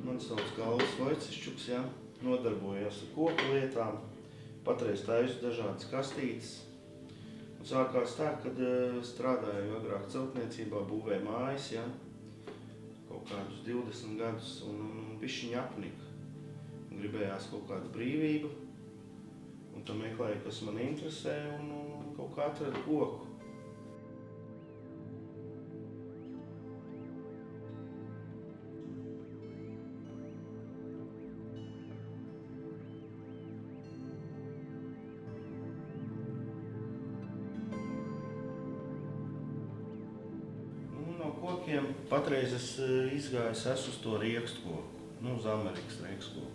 Mani sauc Galvas Vojcišķuks, ja. Nodarbojos ar koku lietām, patreiz taisu dažādas kastītes. Un sākās tā, kad strādāju agrāk celtniecībā, būvēju mājas, ja. Kaut kādus 20 gadus un bišķiņ apnika. Gribējās kaut kādu brīvību, un tad meklēju, kas man interesē, un kaut kā atradu koku. No kokiem patreiz es izgājis uz to riekstu koku, uz Amerikas riekstu koku.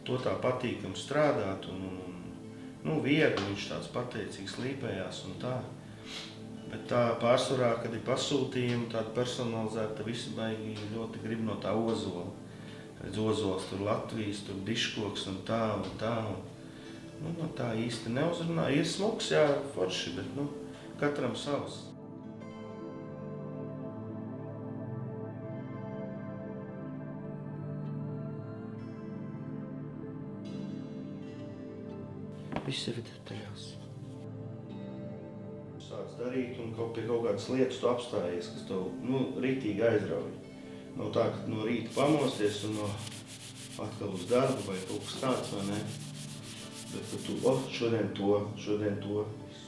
To tā patīkam strādāt un viegli viņš tāds pateicīgs līpējās un tā. Bet tā pārsvarā, kad ir pasūtījumi, tāda personalizēta, visi baigi ļoti grib no tā ozola. Redz ozols tur Latvijas, tur diškoks un tā un tā. No tā īsti neuzrunā. Ir smuks, jā, forši, bet katram savs. Viss ir detaļās. Sāc darīt un pie kaut kādas lietas tu apstājies, kas tev rītīgi aizrauj. Nav tā, ka no rīta pamosties un atkal uz darbu vai kaut kas tāds, vai ne? Bet ka tu, šodien to,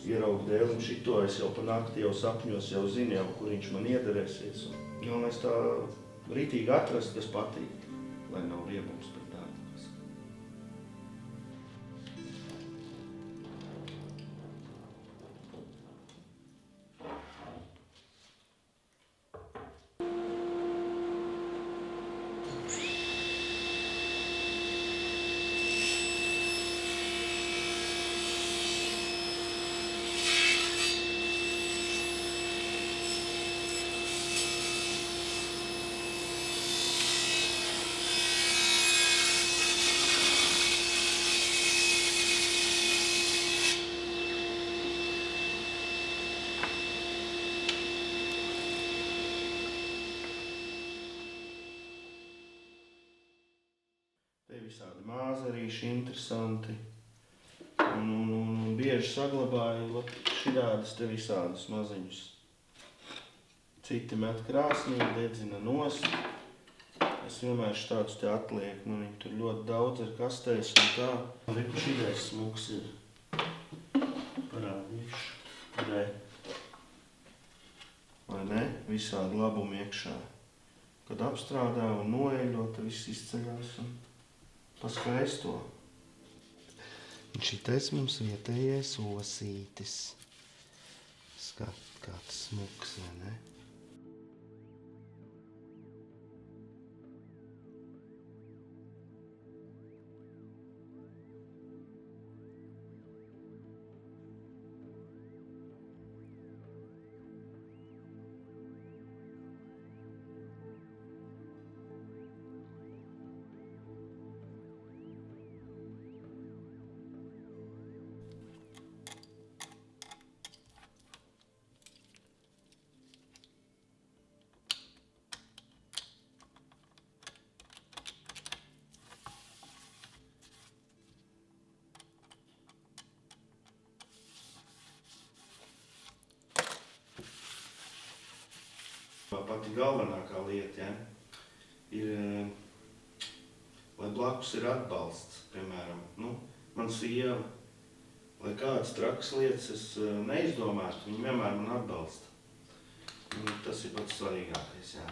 ieraugu dēlim šito, es jau pa nakti jau sapņos, jau zinu, kur viņš man iederēsies. Galvenais tā rītīgi atrast, kas patīk, lai nav riebums pret tādu. Te visādi māzerīši interesanti un bieži saglabāju šidādas te visādus maziņus. Citi met krāsnī, dedzina nost. Es vienmēr šitādus te atlieku, viņi tur ļoti daudz ir kastēs un tā. Reku šidais smuks ir. Parādīšu. Re. Vai ne? Visādi labumi iekšā. Kad apstrādā un noeļo, tad viss izceļās un paskaisto. Un šitais mums vietējais osītis. Skat, kāds smuks, vai ne? Pati galvenākā lieta, ir, lai blakus ir atbalsts, piemēram, man sieva, lai kādas trakas lietas es neizdomātu, viņa vienmēr man atbalsta. Tas ir pats svarīgākais, jā.